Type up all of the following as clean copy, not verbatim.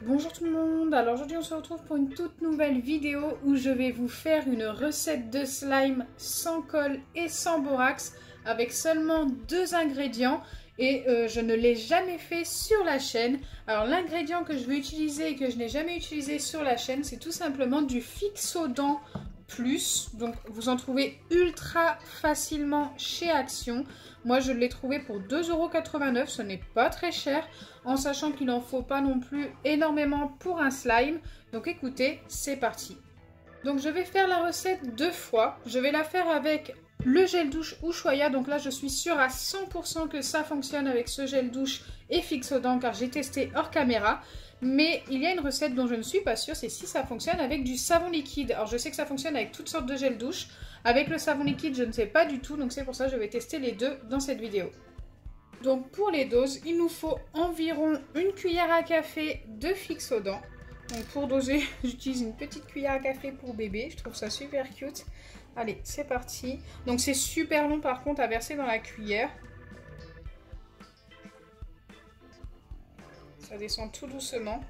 Bonjour tout le monde, alors aujourd'hui on se retrouve pour une toute nouvelle vidéo où je vais vous faire une recette de slime sans colle et sans borax avec seulement 2 ingrédients et je ne l'ai jamais fait sur la chaîne. Alors l'ingrédient que je vais utiliser et que je n'ai jamais utilisé sur la chaîne, c'est tout simplement du Fixodent Plus. Donc vous en trouvez ultra facilement chez Action. Moi je l'ai trouvé pour 2,89 €, ce n'est pas très cher, en sachant qu'il n'en faut pas non plus énormément pour un slime. Donc écoutez, c'est parti. Donc je vais faire la recette 2 fois. Je vais la faire avec le gel douche Ushuaïa. Donc là je suis sûre à 100% que ça fonctionne avec ce gel douche et Fixodent car j'ai testé hors caméra. Mais il y a une recette dont je ne suis pas sûre, c'est si ça fonctionne avec du savon liquide. Alors je sais que ça fonctionne avec toutes sortes de gel douche. Avec le savon liquide je ne sais pas du tout, donc c'est pour ça que je vais tester les deux dans cette vidéo. Donc pour les doses, il nous faut environ une cuillère à café de Fixodent. Donc pour doser, j'utilise une petite cuillère à café pour bébé, je trouve ça super cute. Allez, c'est parti. Donc c'est super long par contre à verser dans la cuillère. Ça descend tout doucement.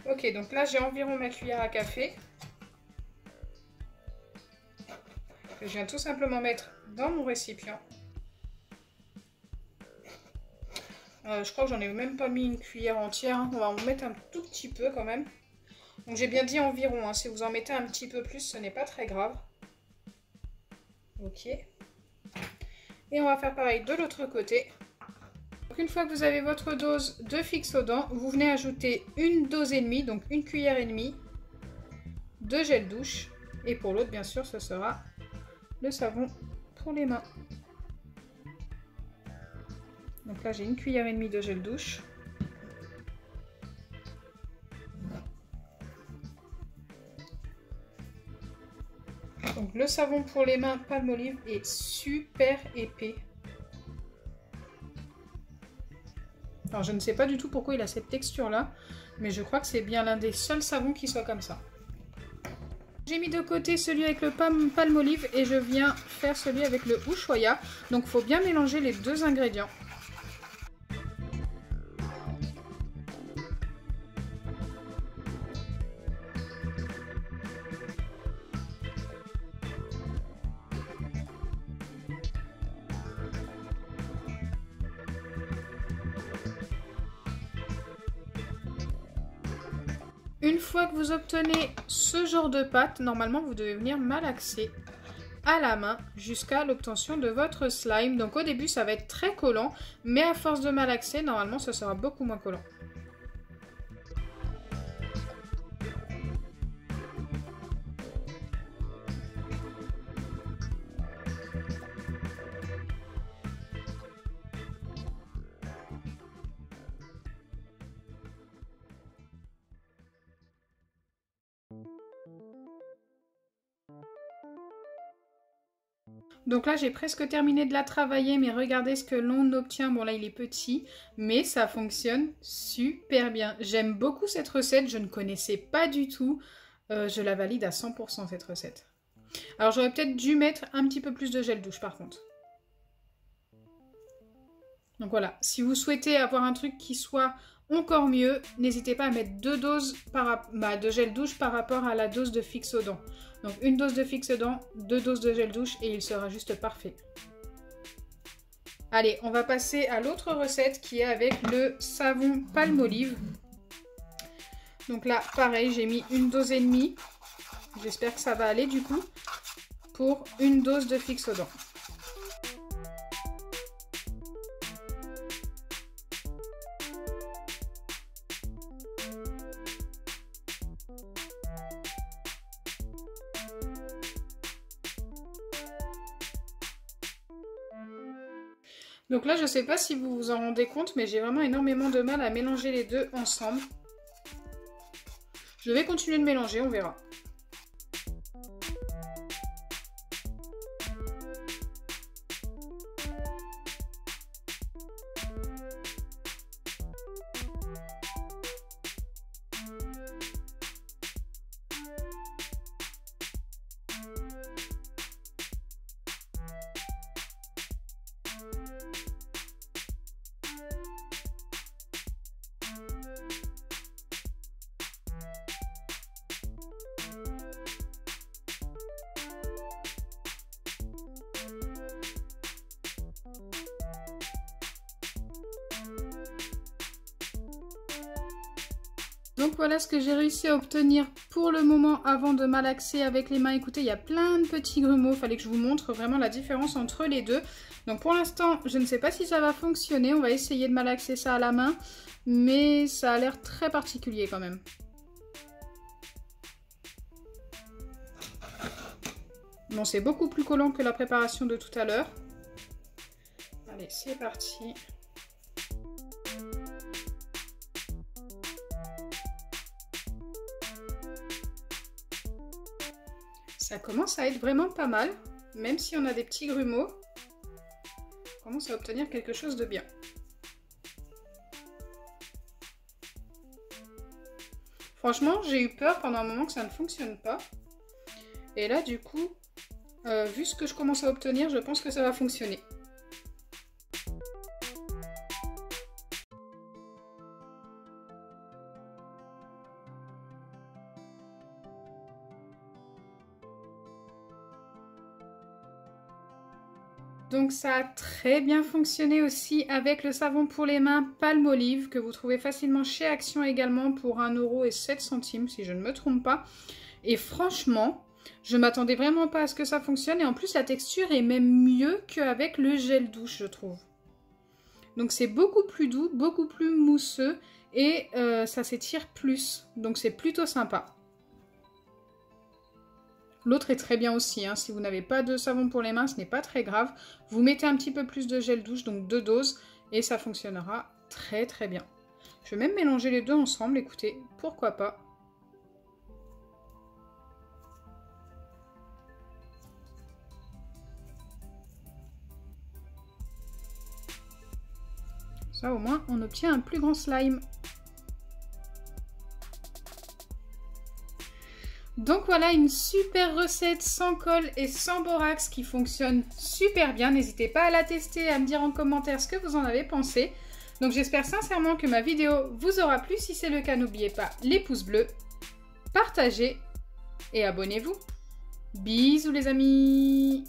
Ok, donc là j'ai environ ma cuillère à café. Que je viens tout simplement mettre dans mon récipient. Je crois que j'en ai même pas mis une cuillère entière, hein. On va en mettre un tout petit peu quand même. Donc j'ai bien dit environ, hein. Si vous en mettez un petit peu plus, ce n'est pas très grave. Ok. Et on va faire pareil de l'autre côté. Donc une fois que vous avez votre dose de Fixodent, vous venez ajouter une dose et demie, donc une cuillère et demie de gel douche. Et pour l'autre, bien sûr, ce sera le savon pour les mains. Donc là, j'ai une cuillère et demie de gel douche. Donc le savon pour les mains Palmolive est super épais. Alors je ne sais pas du tout pourquoi il a cette texture là, mais je crois que c'est bien l'un des seuls savons qui soit comme ça. J'ai mis de côté celui avec le Palmolive et je viens faire celui avec le Ushuaïa. Donc il faut bien mélanger les deux ingrédients. Une fois que vous obtenez ce genre de pâte, normalement vous devez venir malaxer à la main jusqu'à l'obtention de votre slime. Donc au début ça va être très collant, mais à force de malaxer, normalement ce sera beaucoup moins collant. Donc là j'ai presque terminé de la travailler, mais regardez ce que l'on obtient. Bon là il est petit, mais ça fonctionne super bien. J'aime beaucoup cette recette, je ne connaissais pas du tout. Je la valide à 100% cette recette. Alors j'aurais peut-être dû mettre un petit peu plus de gel douche par contre. Donc voilà, si vous souhaitez avoir un truc qui soit encore mieux, n'hésitez pas à mettre 2 doses de gel douche par rapport à la dose de Fixodent. Donc une dose de Fixodent, 2 doses de gel douche et il sera juste parfait. Allez, on va passer à l'autre recette qui est avec le savon Palmolive. Donc là, pareil, j'ai mis une dose et demie. J'espère que ça va aller du coup pour une dose de Fixodent. Donc là, je ne sais pas si vous vous en rendez compte, mais j'ai vraiment énormément de mal à mélanger les deux ensemble. Je vais continuer de mélanger, on verra. Donc voilà ce que j'ai réussi à obtenir pour le moment avant de malaxer avec les mains. Écoutez, il y a plein de petits grumeaux, il fallait que je vous montre vraiment la différence entre les deux. Donc pour l'instant, je ne sais pas si ça va fonctionner, on va essayer de malaxer ça à la main, mais ça a l'air très particulier quand même. Bon, c'est beaucoup plus collant que la préparation de tout à l'heure. Allez, c'est parti. Ça commence à être vraiment pas mal, même si on a des petits grumeaux. On commence à obtenir quelque chose de bien. Franchement, j'ai eu peur pendant un moment que ça ne fonctionne pas. Et là, du coup, vu ce que je commence à obtenir, je pense que ça va fonctionner. Donc ça a très bien fonctionné aussi avec le savon pour les mains Palmolive que vous trouvez facilement chez Action également pour 1,07 € si je ne me trompe pas. Et franchement, je m'attendais vraiment pas à ce que ça fonctionne et en plus la texture est même mieux qu'avec le gel douche je trouve. Donc c'est beaucoup plus doux, beaucoup plus mousseux et ça s'étire plus. Donc c'est plutôt sympa. L'autre est très bien aussi, hein. Si vous n'avez pas de savon pour les mains, ce n'est pas très grave. Vous mettez un petit peu plus de gel douche, donc 2 doses, et ça fonctionnera très très bien. Je vais même mélanger les deux ensemble, écoutez, pourquoi pas. Ça au moins, on obtient un plus grand slime. Donc voilà une super recette sans colle et sans borax qui fonctionne super bien. N'hésitez pas à la tester et à me dire en commentaire ce que vous en avez pensé. Donc j'espère sincèrement que ma vidéo vous aura plu. Si c'est le cas, n'oubliez pas les pouces bleus, partagez et abonnez-vous. Bisous les amis!